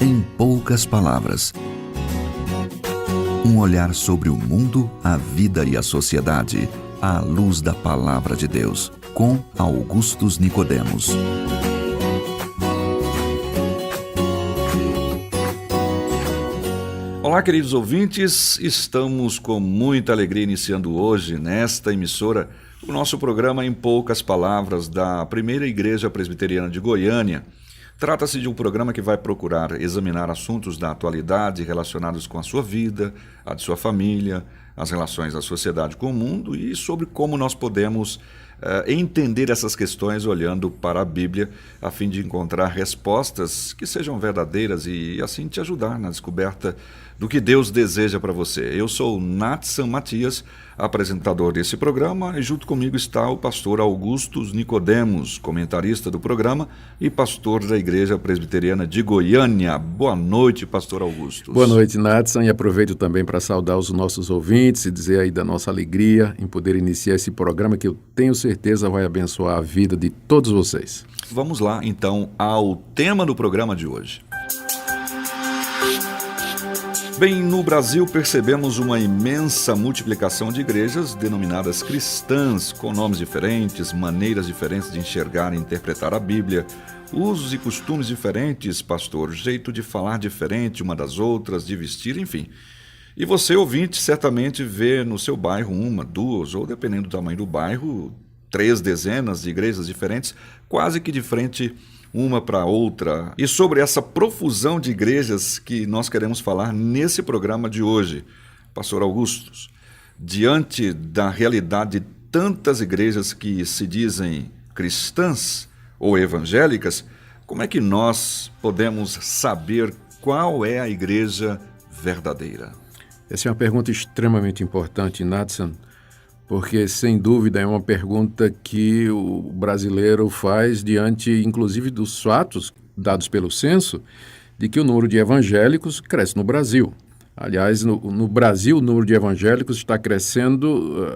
Em poucas palavras. Um olhar sobre o mundo, a vida e a sociedade, à luz da Palavra de Deus, com Augustus Nicodemos. Olá, queridos ouvintes, estamos com muita alegria iniciando hoje, nesta emissora, o nosso programa Em Poucas Palavras da Primeira Igreja Presbiteriana de Goiânia. Trata-se de um programa que vai procurar examinar assuntos da atualidade relacionados com a sua vida, a de sua família, as relações da sociedade com o mundo e sobre como nós podemos entender essas questões olhando para a Bíblia, a fim de encontrar respostas que sejam verdadeiras e assim te ajudar na descoberta do que Deus deseja para você. Eu sou Natsan Matias, apresentador desse programa, e junto comigo está o pastor Augustus Nicodemos, comentarista do programa e pastor da Igreja Presbiteriana de Goiânia. Boa noite, pastor Augustus. Boa noite, Natsan, e aproveito também para saudar os nossos ouvintes e dizer aí da nossa alegria em poder iniciar esse programa que eu tenho certeza vai abençoar a vida de todos vocês. Vamos lá, então, ao tema do programa de hoje. Bem, no Brasil percebemos uma imensa multiplicação de igrejas denominadas cristãs, com nomes diferentes, maneiras diferentes de enxergar e interpretar a Bíblia, usos e costumes diferentes, pastor, jeito de falar diferente uma das outras, de vestir, enfim. E você, ouvinte, certamente vê no seu bairro uma, duas, ou dependendo do tamanho do bairro, 3 dezenas de igrejas diferentes, quase que de frente uma para outra. E sobre essa profusão de igrejas que nós queremos falar nesse programa de hoje, pastor Augustus, diante da realidade de tantas igrejas que se dizem cristãs ou evangélicas, como é que nós podemos saber qual é a igreja verdadeira? Essa é uma pergunta extremamente importante, Natsan, porque, sem dúvida, é uma pergunta que o brasileiro faz diante, inclusive, dos fatos dados pelo censo, de que o número de evangélicos cresce no Brasil. Aliás, no Brasil, o número de evangélicos está crescendo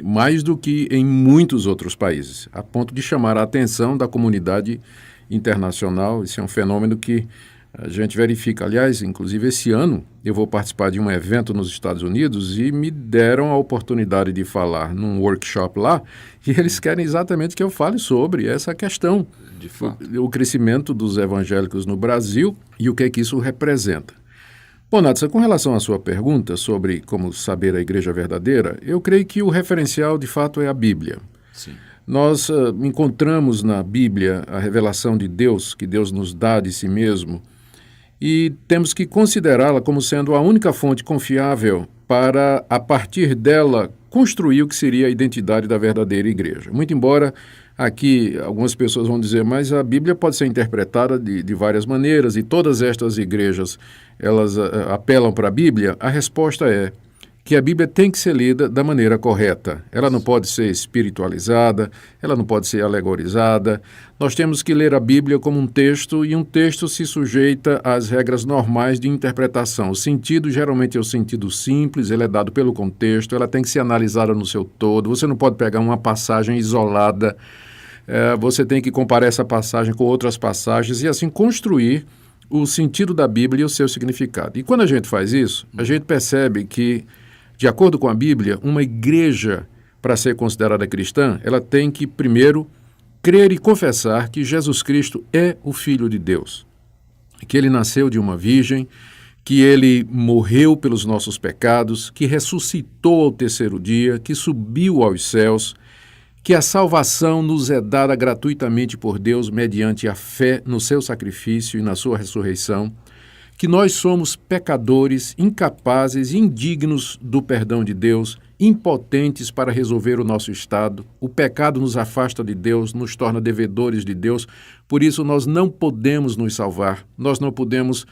mais do que em muitos outros países, a ponto de chamar a atenção da comunidade internacional. Esse é um fenômeno que a gente verifica. Aliás, inclusive esse ano eu vou participar de um evento nos Estados Unidos e me deram a oportunidade de falar num workshop lá e eles querem exatamente que eu fale sobre essa questão, de fato, o crescimento dos evangélicos no Brasil e o que é que isso representa. Bom, Nathan, com relação à sua pergunta sobre como saber a igreja verdadeira, eu creio que o referencial de fato é a Bíblia. Sim. Nós encontramos na Bíblia a revelação de Deus, que Deus nos dá de si mesmo, e temos que considerá-la como sendo a única fonte confiável para, a partir dela, construir o que seria a identidade da verdadeira igreja. Muito embora aqui algumas pessoas vão dizer, mas a Bíblia pode ser interpretada de várias maneiras e todas estas igrejas, elas apelam para a Bíblia, a resposta é que a Bíblia tem que ser lida da maneira correta. Ela não pode ser espiritualizada, ela não pode ser alegorizada. Nós temos que ler a Bíblia como um texto, e um texto se sujeita às regras normais de interpretação. O sentido geralmente é o sentido simples, ele é dado pelo contexto, ela tem que ser analisada no seu todo. Você não pode pegar uma passagem isolada, você tem que comparar essa passagem com outras passagens e assim construir o sentido da Bíblia e o seu significado. E quando a gente faz isso, a gente percebe que, de acordo com a Bíblia, uma igreja, para ser considerada cristã, ela tem que, primeiro, crer e confessar que Jesus Cristo é o Filho de Deus, que ele nasceu de uma virgem, que ele morreu pelos nossos pecados, que ressuscitou ao 3º dia, que subiu aos céus, que a salvação nos é dada gratuitamente por Deus mediante a fé no seu sacrifício e na sua ressurreição, que nós somos pecadores, incapazes e indignos do perdão de Deus, impotentes para resolver o nosso estado. O pecado nos afasta de Deus, nos torna devedores de Deus, por isso nós não podemos nos salvar, nós não podemos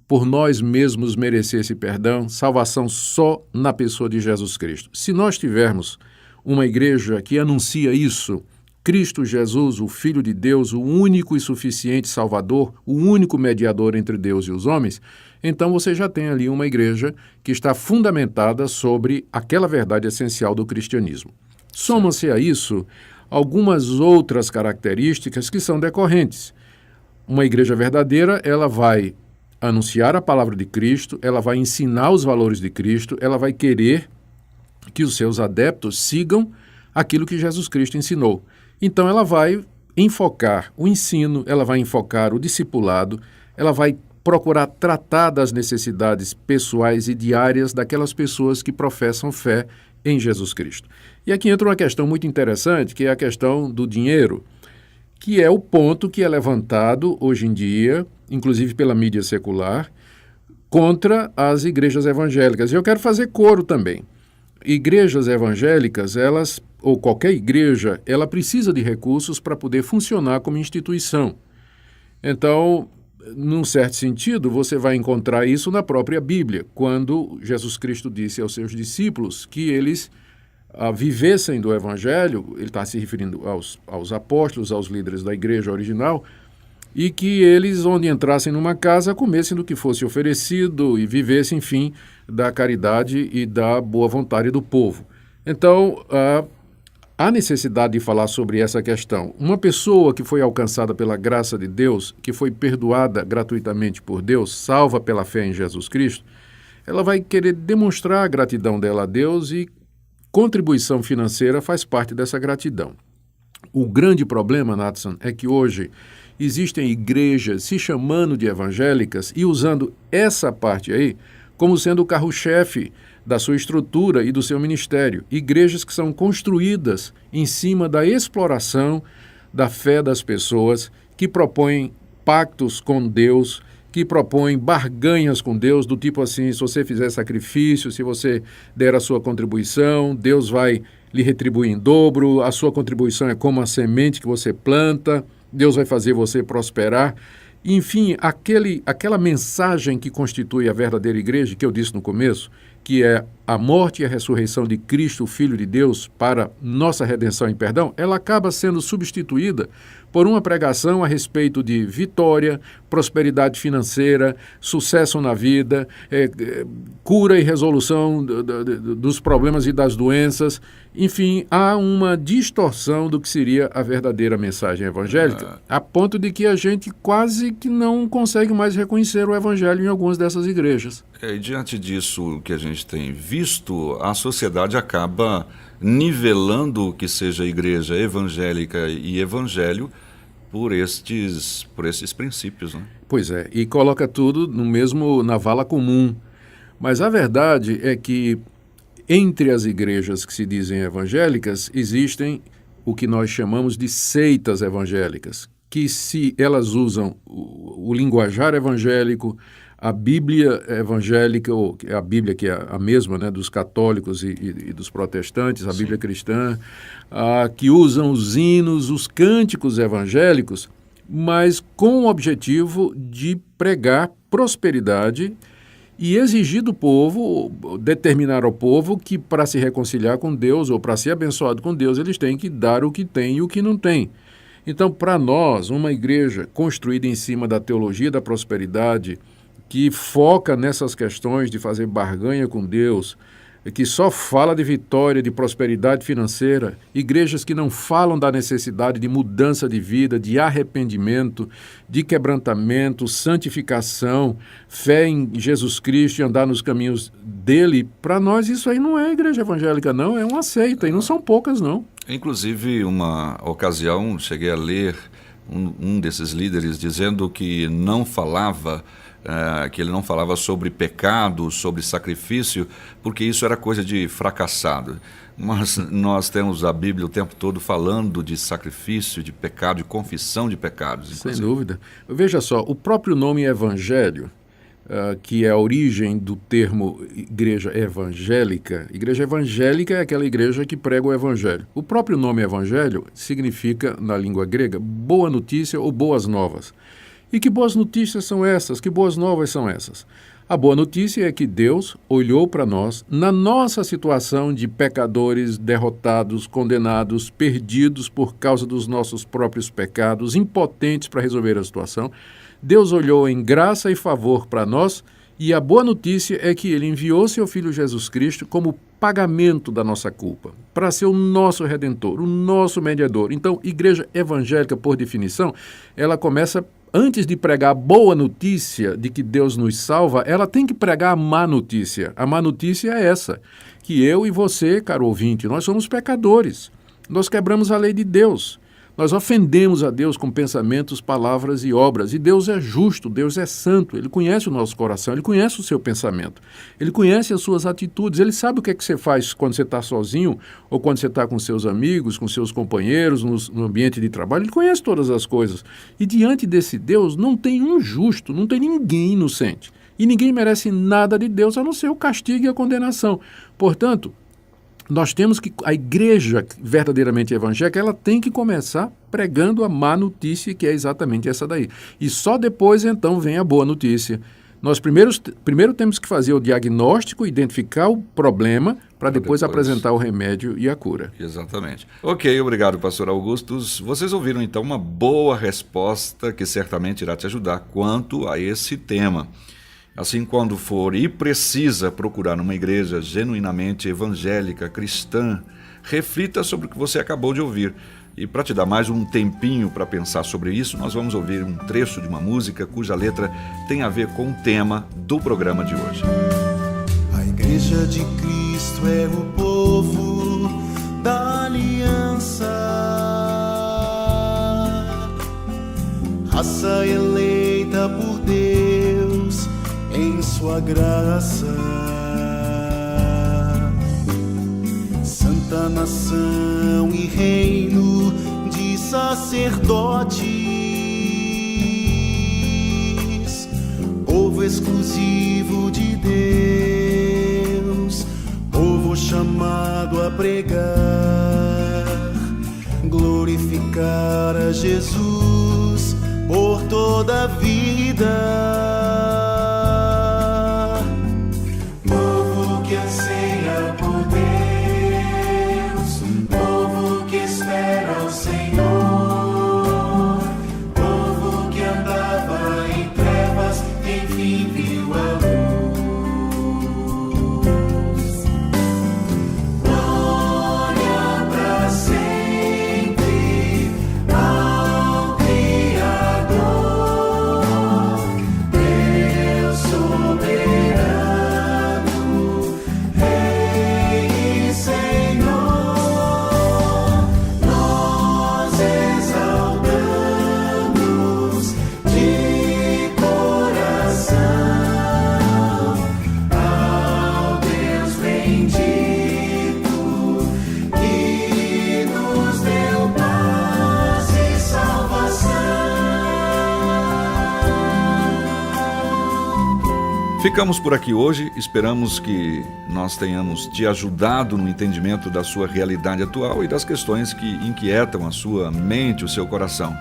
por nós mesmos merecer esse perdão, salvação só na pessoa de Jesus Cristo. Se nós tivermos uma igreja que anuncia isso, Cristo Jesus, o Filho de Deus, o único e suficiente Salvador, o único mediador entre Deus e os homens, então você já tem ali uma igreja que está fundamentada sobre aquela verdade essencial do cristianismo. Soma-se a isso algumas outras características que são decorrentes. Uma igreja verdadeira, ela vai anunciar a palavra de Cristo, ela vai ensinar os valores de Cristo, ela vai querer que os seus adeptos sigam aquilo que Jesus Cristo ensinou. Então ela vai enfocar o ensino, ela vai enfocar o discipulado, ela vai procurar tratar das necessidades pessoais e diárias daquelas pessoas que professam fé em Jesus Cristo. E aqui entra uma questão muito interessante, que é a questão do dinheiro, que é o ponto que é levantado hoje em dia, inclusive pela mídia secular, contra as igrejas evangélicas. E eu quero fazer coro também. Igrejas evangélicas, elas, ou qualquer igreja, ela precisa de recursos para poder funcionar como instituição. Então, num certo sentido, você vai encontrar isso na própria Bíblia, quando Jesus Cristo disse aos seus discípulos que eles vivessem do Evangelho, ele está se referindo aos apóstolos, aos líderes da igreja original, e que eles, onde entrassem numa casa, comessem do que fosse oferecido e vivessem, enfim, da caridade e da boa vontade do povo. Então, há necessidade de falar sobre essa questão. Uma pessoa que foi alcançada pela graça de Deus, que foi perdoada gratuitamente por Deus, salva pela fé em Jesus Cristo, ela vai querer demonstrar a gratidão dela a Deus e contribuição financeira faz parte dessa gratidão. O grande problema, Natson, é que hoje existem igrejas se chamando de evangélicas e usando essa parte aí como sendo o carro-chefe da sua estrutura e do seu ministério. Igrejas que são construídas em cima da exploração da fé das pessoas, que propõem pactos com Deus, que propõem barganhas com Deus, do tipo assim, se você fizer sacrifício, se você der a sua contribuição, Deus vai lhe retribuir em dobro, a sua contribuição é como a semente que você planta, Deus vai fazer você prosperar. Enfim, aquela mensagem que constitui a verdadeira igreja, que eu disse no começo, que é a morte e a ressurreição de Cristo, o Filho de Deus, para nossa redenção e perdão, ela acaba sendo substituída por uma pregação a respeito de vitória, prosperidade financeira, sucesso na vida, cura e resolução dos problemas e das doenças. Enfim, há uma distorção do que seria a verdadeira mensagem evangélica, a ponto de que a gente quase que não consegue mais reconhecer o evangelho em algumas dessas igrejas. E diante disso que a gente tem visto, a sociedade acaba nivelando o que seja igreja evangélica e evangelho por estes princípios, né? Pois é, e coloca tudo na vala comum. Mas a verdade é que entre as igrejas que se dizem evangélicas existem o que nós chamamos de seitas evangélicas, que se elas usam o linguajar evangélico, a Bíblia evangélica, ou a Bíblia que é a mesma, né, dos católicos e dos protestantes, a Bíblia cristã, que usam os hinos, os cânticos evangélicos, mas com o objetivo de pregar prosperidade e exigir do povo, determinar ao povo que para se reconciliar com Deus ou para ser abençoado com Deus, eles têm que dar o que tem e o que não tem. Então, para nós, uma igreja construída em cima da teologia da prosperidade, que foca nessas questões de fazer barganha com Deus, que só fala de vitória, de prosperidade financeira, igrejas que não falam da necessidade de mudança de vida, de arrependimento, de quebrantamento, santificação, fé em Jesus Cristo e andar nos caminhos dele, para nós isso aí não é igreja evangélica, não, é uma seita, e não são poucas, não. Inclusive, uma ocasião, cheguei a ler um desses líderes dizendo que não falava... que ele não falava sobre pecado, sobre sacrifício, porque isso era coisa de fracassado. Mas nós temos a Bíblia o tempo todo falando de sacrifício, de pecado, de confissão de pecados. Sem dúvida. Veja só, o próprio nome evangelho, que é a origem do termo igreja evangélica é aquela igreja que prega o evangelho. O próprio nome evangelho significa, na língua grega, boa notícia ou boas novas. E que boas notícias são essas? Que boas novas são essas? A boa notícia é que Deus olhou para nós, na nossa situação de pecadores, derrotados, condenados, perdidos por causa dos nossos próprios pecados, impotentes para resolver a situação. Deus olhou em graça e favor para nós, e a boa notícia é que Ele enviou seu Filho Jesus Cristo como pagamento da nossa culpa, para ser o nosso Redentor, o nosso mediador. Então, igreja evangélica, por definição, ela começa antes de pregar a boa notícia de que Deus nos salva, ela tem que pregar a má notícia. A má notícia é essa, que eu e você, caro ouvinte, nós somos pecadores. Nós quebramos a lei de Deus. Nós ofendemos a Deus com pensamentos, palavras e obras. E Deus é justo, Deus é santo. Ele conhece o nosso coração, Ele conhece o seu pensamento. Ele conhece as suas atitudes. Ele sabe o que é que você faz quando você está sozinho ou quando você está com seus amigos, com seus companheiros, no ambiente de trabalho. Ele conhece todas as coisas. E diante desse Deus não tem um justo, não tem ninguém inocente. E ninguém merece nada de Deus, a não ser o castigo e a condenação. Portanto, nós temos que, a igreja verdadeiramente evangélica, ela tem que começar pregando a má notícia, que é exatamente essa daí. E só depois, então, vem a boa notícia. Nós primeiro temos que fazer o diagnóstico, identificar o problema, para depois apresentar o remédio e a cura. Exatamente. Ok, obrigado, pastor Augustus. Vocês ouviram, então, uma boa resposta que certamente irá te ajudar quanto a esse tema. Assim, quando for e precisa procurar uma igreja genuinamente evangélica, cristã, reflita sobre o que você acabou de ouvir. E para te dar mais um tempinho para pensar sobre isso, nós vamos ouvir um trecho de uma música cuja letra tem a ver com o tema do programa de hoje. A igreja de Cristo é o povo da aliança, raça eleita por Deus em sua graça, santa nação e reino de sacerdotes, povo exclusivo de Deus, povo chamado a pregar, glorificar a Jesus por toda a vida. Ficamos por aqui hoje, esperamos que nós tenhamos te ajudado no entendimento da sua realidade atual e das questões que inquietam a sua mente, o seu coração.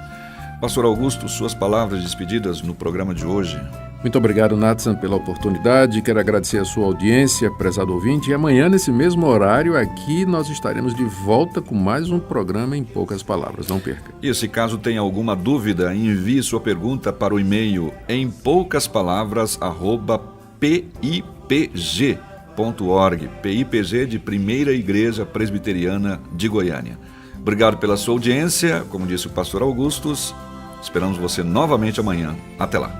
Pastor Augusto, suas palavras despedidas no programa de hoje. Muito obrigado, Nathan, pela oportunidade. Quero agradecer a sua audiência, prezado ouvinte. E amanhã, nesse mesmo horário, aqui nós estaremos de volta com mais um programa em poucas palavras. Não perca. E se caso tenha alguma dúvida, envie sua pergunta para o e-mail empoucaspalavras@pipg.org. PIPG de Primeira Igreja Presbiteriana de Goiânia. Obrigado pela sua audiência. Como disse o pastor Augustus, esperamos você novamente amanhã. Até lá.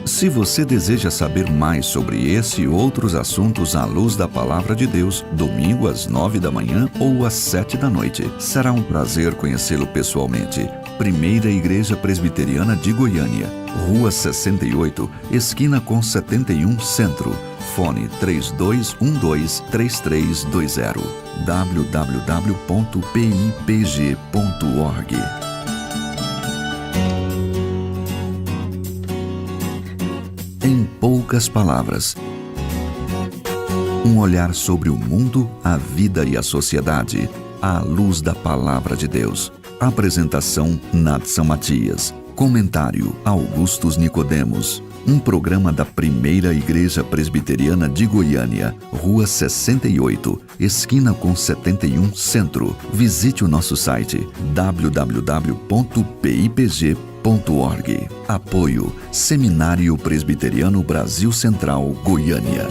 Se você deseja saber mais sobre esse e outros assuntos à luz da Palavra de Deus, domingo às 9 da manhã ou às 7 da noite, será um prazer conhecê-lo pessoalmente. Primeira Igreja Presbiteriana de Goiânia, Rua 68, esquina com 71 Centro. Fone 3212-3320. www.pipg.org. Em poucas palavras. Um olhar sobre o mundo, a vida e a sociedade, à luz da Palavra de Deus. Apresentação Nathan Matias. Comentário Augustus Nicodemos. Um programa da Primeira Igreja Presbiteriana de Goiânia, Rua 68, esquina com 71 Centro. Visite o nosso site www.pipg.org. Apoio Seminário Presbiteriano Brasil Central, Goiânia.